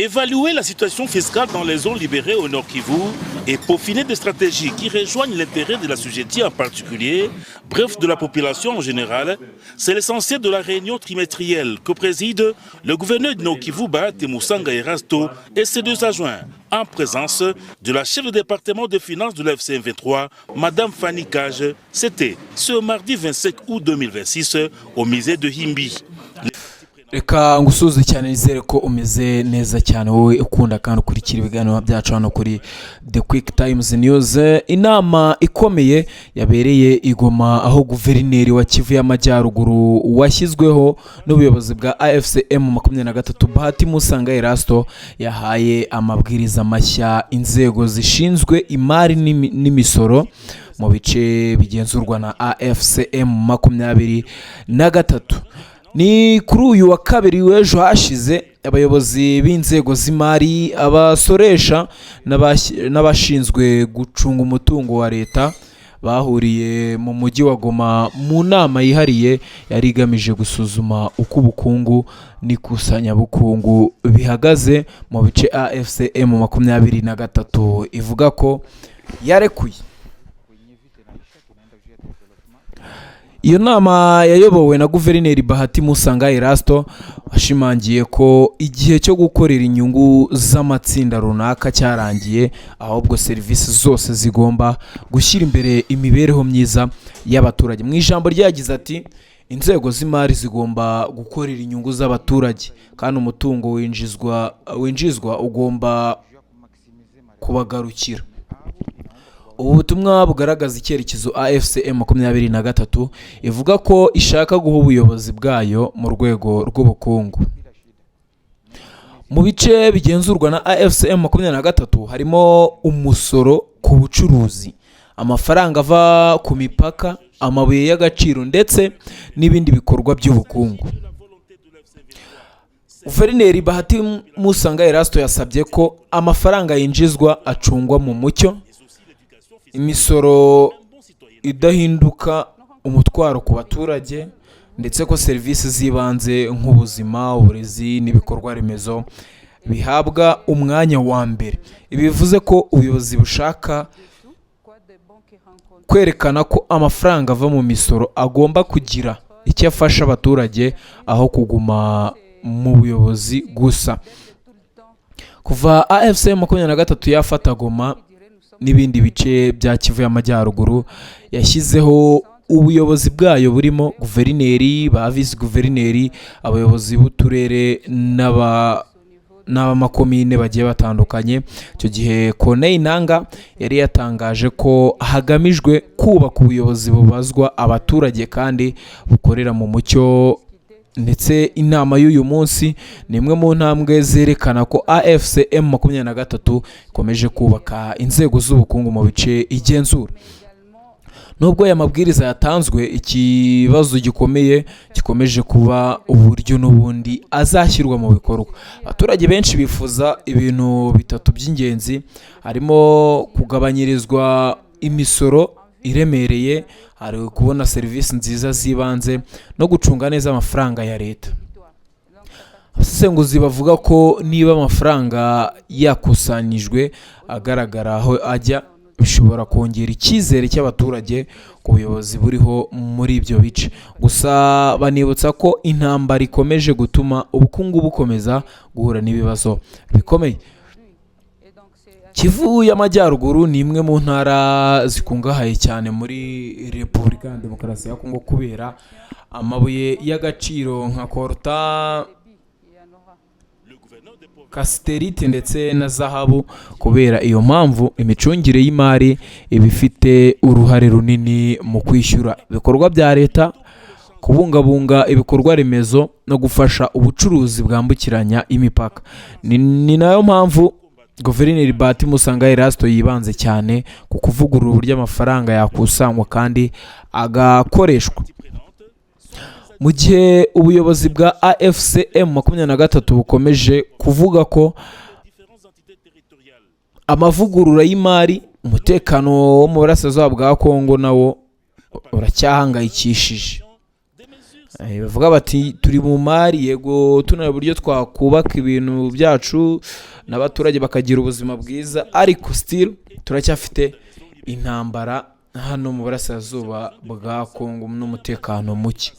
Évaluer la situation fiscale dans les zones libérées au Nord Kivu et peaufiner des stratégies qui rejoignent l'intérêt de la société en particulier, bref de la population en général, c'est l'essentiel de la réunion trimestrielle que préside le gouverneur du Nord Kivu, Bahati Musanga Erasto, et ses deux adjoints, en présence de la chef de département des finances de l'FCM 23, Madame Fanny Cage. C'était ce mardi 25 août 2026 au musée de Himbi. Reka ngusuze cyane nizere ko umeze neza cyane wowe ukunda kandi ukurikira ibiganiro byacu hano kuri The Quick Times News. Inama ikomeye yabereye igoma aho guverineri wa Kivu y'Amajyaruguru washyizweho n'ubuyobozi bwa AFCM 23 Bahati Musanga Erasto yahaye amabwiriza mashya inzego zishinzwe imari n'imisoro mu bice bigenzurwa na AFCM 23. Ni kuri uyu wa kabiri w'ejo hashize abayobozi b'inzego z'imari, abasoresha n'abashinzwe gucunga umutungo wa leta bahuriye mu mujyi wa Goma mu nama yihariye yari igamije gusuzuma uko ubukungu n'ikusanyabukungu bihagaze mu bice AFCM 23 ivuga ko yarekuye. Iyo nama yayobowe na guverineri Bahati Musanga Erasto washimangiye ko igihe cyo gukorera inyungu z'amatsinda runaka cyarangiye, ahubwo serivisi zose zigomba gushyira imbere imibereho myiza y'abaturage. Mu ijambo ryagize ati inzego z'imari zigomba gukorera inyungu z'abaturage kandi umutungo winjizwa ugomba kubagarukira. Ubu butumwa bugaragaza icyerekezo AFCM 23 ivuga ko ishaka guha ubuyobozi bwayo mu rwego rw'ubukungu. Mu bice bigenzurwa na AFCM 23 harimo umusoro ku bucuruzi, amafaranga ava ku mipaka, amabuye y'agaciro ndetse n'ibindi bikorwa by'ubukungu. Guverineri Bahati Musanga Erasto yasabye ko amafaranga yinjizwa acungwa mu mucyo, imisoro idahinduka umutwaro ku baturage, ndetse ko serivisi z'ibanze nk'ubuzima, uburezi n'ibikorwa remezo bihabwa umwanya wa mbere. Ibi bivuze ko ubuyobozi bushaka kwerekana ko amafaranga ava mu misoro agomba kugira icyo afasha abaturage aho kuguma mu buyobozi gusa. Kuva AFCM 23 yafata Goma n'ibindi bice bya Kivu y'Amajyaruguru, yashyizeho ubuyobozi bwayo burimo guverineri, ba vice guverineri, abayobozi b'uturere n'abamakomine bagiye batandukanye. Icyo gihe Corneille Nangaa yari yatangaje ko hagamijwe kubaka ubuyobozi bubazwa abaturage kandi bukorera mu mucyo, ndetse inama y'uyu munsi ni imwe mu ntambwe zerekana ko AFCM 23 ikomeje kubaka inzego z'ubukungu mu bice igenzura. Nubwo aya mabwiriza yatanzwe, ikibazo gikomeye gikomeje kuba uburyo n'ubundi azashyirwa mu bikorwa. Abaturage benshi bifuza ibintu bitatu by'ingenzi, harimo kugabanyirizwa imisoro iremereye, hari kubona serivisi nziza z'ibanze no gucunga neza amafaranga ya leta. Abasesenguzi bavuga ko niba amafaranga yakusanyijwe agaragara aho ajya, bishobora kongera icyizere cy'abaturage ku buyobozi buriho muri ibyo bice. Gusa banibutsa ko intambara ikomeje gutuma ubukungu bukomeza guhura n'ibibazo bikomeye. Kivu y'Amajyaruguru ni imwe mu ntara zikungahaye cyane muri Repubulika ya Demokarasi ya Kongo kubera amabuye y'agaciro nka coltan, cassiterite ndetse na zahabu. Kubera iyo mpamvu imicungire y'imari ibifite uruhare runini mu kwishyura ibikorwa bya leta, kubungabunga ibikorwa remezo no gufasha ubucuruzi bwambukiranya imipaka. Ni nayo mpamvu Guverineri Bahati Musanga Erasto yibanze cyane ku kuvugurura uburyo amafaranga yakusanywa kandi agakoreshwa. Mu gihe ubuyobozi bwa AFCM 23 bukomeje kuvuga ko amavugurura y'imari, umutekano wo mu burasirazuba bwa Kongo nawo uracyahangayikishije. bavuga bati turi mu mari yego tunareba uburyo twakubaka ibintu byacu n'abaturage bakagira ubuzima bwiza, ariko still turacyafite intambara hano mu burasirazuba bwa Kongo n'umutekano muke.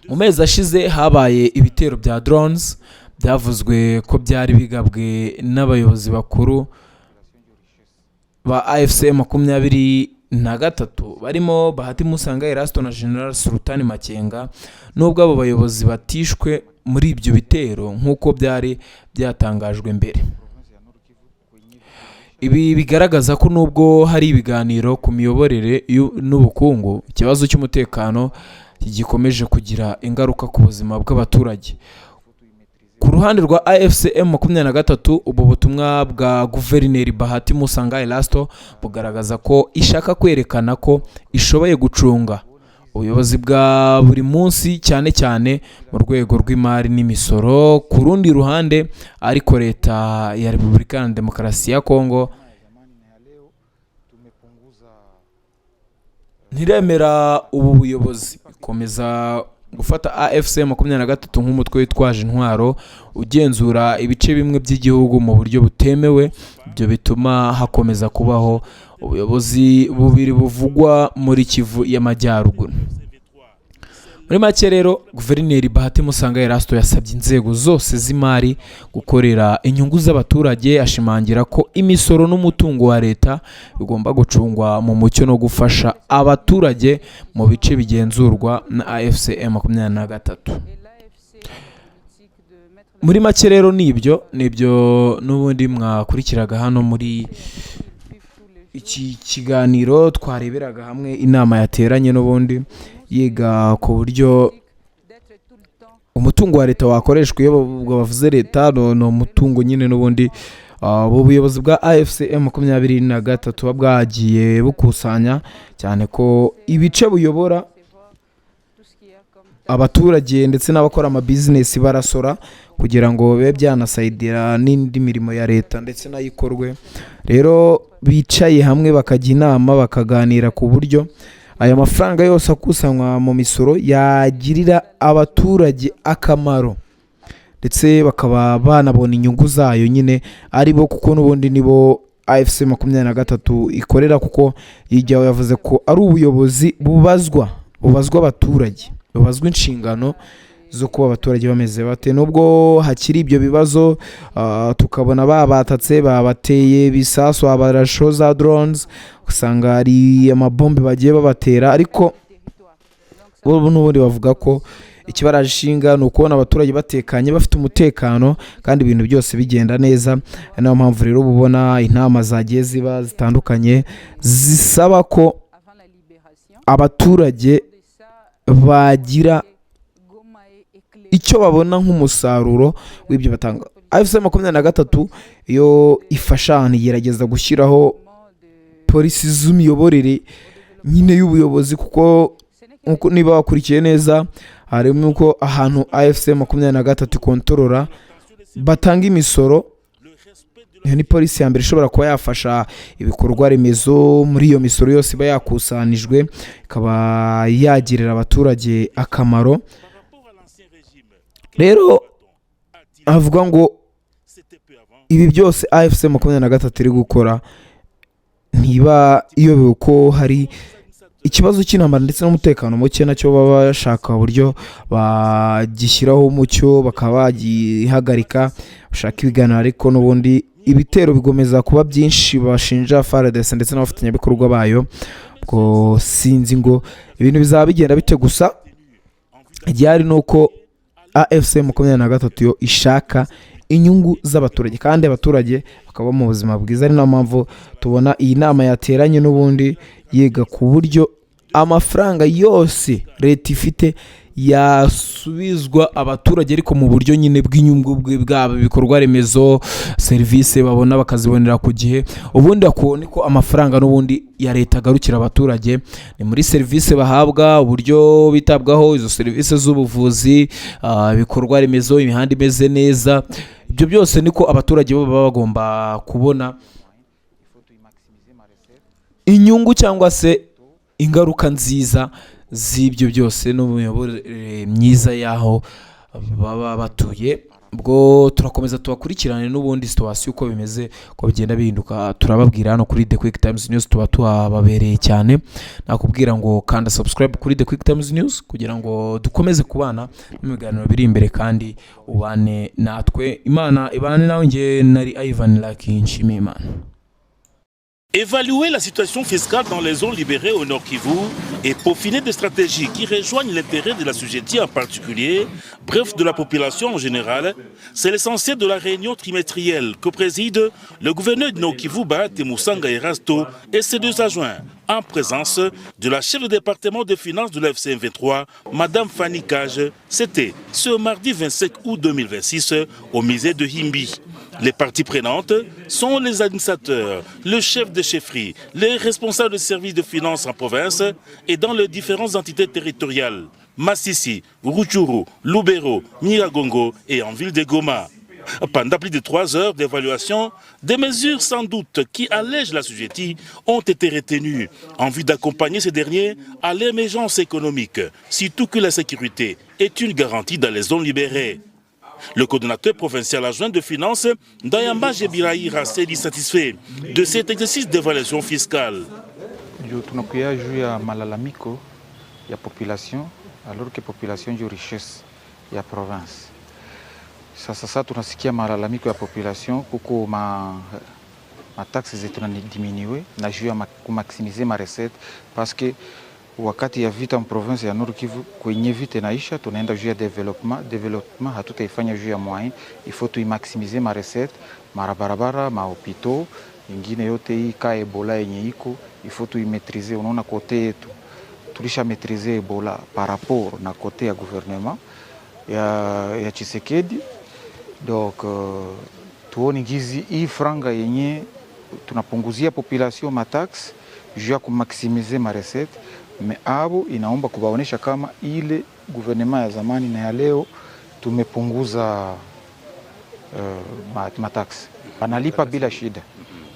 Mu mezi ashize habaye ibitero bya drones byavuzwe ko byari bigabwe n'abayobozi bakuru ba AFC 23 barimo Bahati Musanga Erasto na General Sultani Makenga, nubwo abo bayobozi batishwe muri ibyo bitero nk'uko byari byatangajwe mbere. Ibi bigaragaza ko nubwo hari ibiganiro ku miyoborere n'ubukungu, ikibazo cy'umutekano gikomeje kugira ingaruka ku buzima bw'abaturage. Ku ruhande rwa AFC M23, ubu butumwa bwa Guverineri Bahati Musanga Erasto bugaragaza ko ishaka kwerekana ko ishoboye gucunga ubuyobozi bwa buri munsi, cyane cyane mu rwego rw'imari n'imisoro. Ku rundi ruhande ariko leta ya Repubulika ya Demokarasi ya Kongo ntiremera ubu buyobozi, ikomeza gufata AFC 23 nk'umutwe witwaje intwaro ugenzura ibice bimwe by'igihugu mu buryo butemewe. Ibyo bituma hakomeza kubaho ubuyobozi bubiri buvugwa muri Kivu y'Amajyaruguru. Muri make rero, Guverineri Bahati Musanga Erasto yasabye inzego zose z'imari gukorera inyungu z'abaturage, ashimangira ko imisoro n'umutungo wa leta bigomba gucungwa mu mucyo no gufasha abaturage mu bice bigenzurwa na AFC M23. Muri make rero nibyo n'ubundi mwakurikiraga hano muri iki kiganiro twareberaga hamwe inama yateranye n'ubundi yiga ku buryo umutungo wa leta wakoreshwa. Iyo bavuze leta no umutungo nyine n'ubundi ubuyobozi bwa AFC M23 bwagiye bukusanya, cyane ko ibice buyobora abaturage ndetse n'abakora ama business barasora kugira ngo bibe byanasayidira n'indi mirimo ya leta ndetse nayikorwe. Rero bicaye hamwe bakajya inama bakaganira ku buryo aya mafaranga yose akusanywa mu misoro yagirira abaturage akamaro, ndetse bakaba banabona inyungu zayo nyine ari bo, kuko n'ubundi nibo AFC 23 ikorera, kuko yijyaho yavuze ko ari ubuyobozi bubazwa abaturage, bubazwa inshingano zo kuba abaturage bameze bate. Nubwo hakiri ibyo bibazo, tukabona babateye bisasu, abarasho za drones, usanga ari amabombe bagiye babatera, ariko bo n'ubundi bavuga ko ikibarashinga ni ukubona abaturage batekanye, bafite umutekano kandi ibintu byose bigenda neza. Niyo mpamvu rero ubona intama zagiye ziba zitandukanye zisaba ko abaturage bagira icyo babona nk'umusaruro w'ibyo batanga. AFC 23 yo ifasha ahantu igerageza gushyiraho polisi z'imiyoborere nyine y'ubuyobozi, kuko niba wakurikiye neza harimo uko ahantu AFC 23 ikontorora batanga imisoro. Iyo ni polisi ya mbere ishobora kuba yafasha ibikorwa remezo muri iyo misoro yose iba yakusanijwe, ikaba yagirira abaturage akamaro. Rero avuga ngo ibi byose AFC 23 iri gukora ntiba iyobewe ko hari ikibazo cy'intambara ndetse n'umutekano muke, nacyo baba bashaka uburyo bagishyiraho umucyo bakaba bagihagarika, bashaka ibiganiro. Ariko n'ubundi ibitero bigomeza kuba byinshi, bashinja FARDC ndetse n'abafatanyabikorwa bayo. Ubwo sinzi ngo ibintu bizaba bigenda bite, gusa igihari ni uko AFC 23 yo ishaka inyungu z'abaturage kandi abaturage bakaba mu buzima bwiza. Ari nayo mpamvu tubona iyi nama yateranye n'ubundi yiga ku buryo amafaranga yose leta ifite yasubizwa abaturage, ariko mu buryo nyine bw'inyungu bwabo, ibikorwa remezo, serivisi babona bakazibonera ku gihe. Ubundi akubona ko amafaranga n'ubundi ya leta agarukira abaturage ni muri serivisi bahabwa, uburyo bitabwaho izo serivisi z'ubuvuzi, ibikorwa remezo, imihanda imeze neza. Ibyo byose niko abaturage baba bagomba kubona inyungu cyangwa se ingaruka nziza z'ibyo byose n'imiyoborere myiza y'aho baba batuye. Ubwo turakomeza tubakurikirane n'ubundi situation uko bimeze ko bigenda bihinduka, turababwira hano kuri The Quick Times News, tuba tuhababereye cyane. Nakubwira ngo kanda subscribe kuri The Quick Times News kugira ngo dukomeze kubana n'imiganiro biri imbere kandi ubane natwe. Imana ibane nawe, nge nari Ivan Lucky Nshimiyimana. Évaluer la situation fiscale dans les zones libérées au Nord Kivu et peaufiner des stratégies qui rejoignent l'intérêt de la Sujeti en particulier, bref de la population en général, c'est l'essentiel de la réunion trimestrielle que préside le gouverneur du Nord Kivu, Bahati Musanga Erasto, et ses deux adjoints, en présence de la chef de département des finances de l'FC M23, Madame Fanny Cage. C'était ce mardi 25 août 2026 au musée de Himbi. Les parties prenantes sont les administrateurs, le chef de chefferie, les responsables de services de finances en province et dans les différentes entités territoriales, Massissi, Rutshuru, Lubero, Nyiragongo et en ville de Goma. Pendant plus de 3 heures d'évaluation, des mesures sans doute qui allègent la Sujeti ont été retenues en vue d'accompagner ces derniers à l'émergence économique, surtout que la sécurité est une garantie dans les zones libérées. Le coordonnateur provincial adjoint de finances, Dayamba Jebiraïra, s'est dit satisfait de cet exercice d'évaluation fiscale. Tunakuya juu ya malalamiko ya population alors que population ndio richesse ya province. Sasa tunasikia malalamiko ya population kuko ma taxes zinadiminuer na juu ya kumaximiser ma recette parce que wakati ya vita province ya Nord Kivu kwenye vita inaisha, tunaenda juu ya development hatutaifanya juu ya moyen, il faut tuimaximiser ma recette, marabarabara, mahopito, ingine yote hii ka Ebola yenye iko, il faut tuimaîtriser. Unaona kote yetu tulisha maîtriser Ebola par rapport na kote ya gouvernement ya Tshisekedi. Donc tuoni gizi hii franga yenye tunapunguzia population ma taxe juu ya kumaximiser ma recette. Me abo inaomba kubaonesha kama ile gouvernement ya zamani na ya leo tumepunguza mataksi. Banalipa bila shida.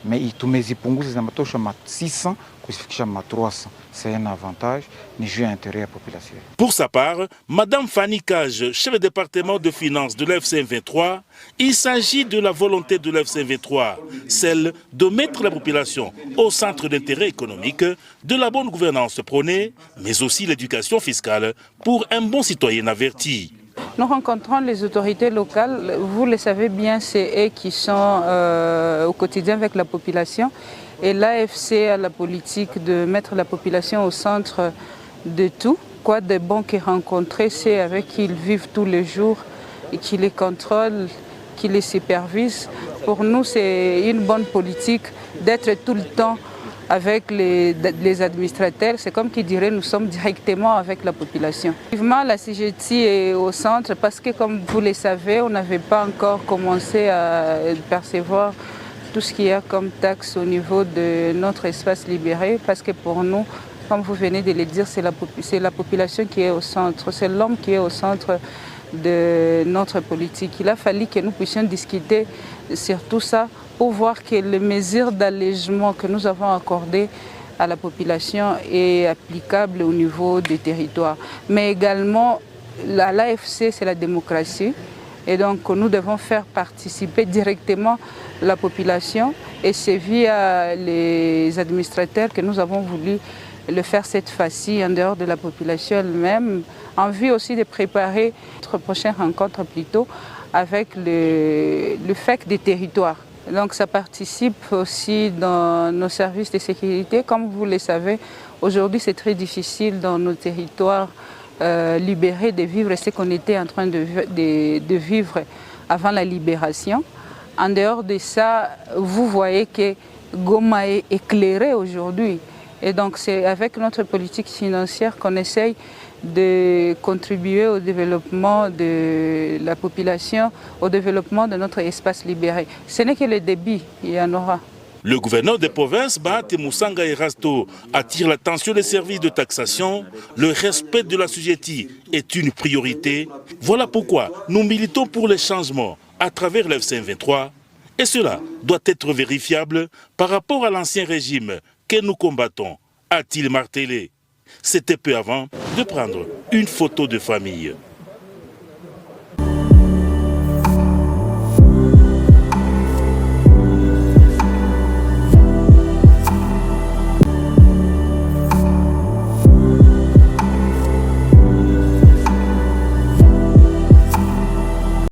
Mais tumezipunguza za matosha 600 kusifikisha 300. C'est un avantage ni jeu intérêt à la population. Pour sa part, Madame Fanny Cage, chef de département de finances de l'FC M23, il s'agit de la volonté de l'FC M23, celle de mettre la population au centre d'intérêt économique, de la bonne gouvernance prônée, mais aussi l'éducation fiscale pour un bon citoyen averti. Nous rencontrons les autorités locales, vous le savez bien, c'est eux qui sont au quotidien avec la population. Et l'AFC a la politique de mettre la population au centre de tout. Quoi de bon qu'ils rencontrent, c'est avec qui ils vivent tous les jours et qui les contrôlent, qui les supervisent. Pour nous, c'est une bonne politique d'être tout le temps avec les administrateurs. C'est comme qui dirait, nous sommes directement avec la population. Effectivement, la CGT est au centre parce que, comme vous le savez, on n'avait pas encore commencé à percevoir tout ce qu'il y a comme taxe au niveau de notre espace libéré, parce que pour nous, comme vous venez de le dire, c'est la population qui est au centre, c'est l'homme qui est au centre de notre politique. Il a fallu que nous puissions discuter sur tout ça pour voir que les mesures d'allègement que nous avons accordées à la population est applicable au niveau des territoires. Mais également, l'AFC, c'est la démocratie. Et donc, nous devons faire participer directement la population. Et c'est via les administrateurs que nous avons voulu le faire cette fois-ci, en dehors de la population elle-même, en vue aussi de préparer notre prochaine rencontre plutôt avec le FEC des territoires. Donc ça participe aussi dans nos services de sécurité. Comme vous le savez, aujourd'hui c'est très difficile dans nos territoires libérés de vivre ce qu'on était en train de vivre avant la libération. En dehors de ça, vous voyez que Goma est éclairé aujourd'hui. Et donc c'est avec notre politique financière qu'on essaye de contribuer au développement de la population, au développement de notre espace libéré. Ce n'est que le débit, il y en aura. Le gouverneur des provinces, Bahati Musanga Erasto, attire l'attention des services de taxation. Le respect de la Sujeti est une priorité. Voilà pourquoi nous militons pour les changements à travers l'FC M23. Et cela doit être vérifiable par rapport à l'ancien régime que nous combattons, a-t-il martelé. C'était peu avant de prendre une photo de famille.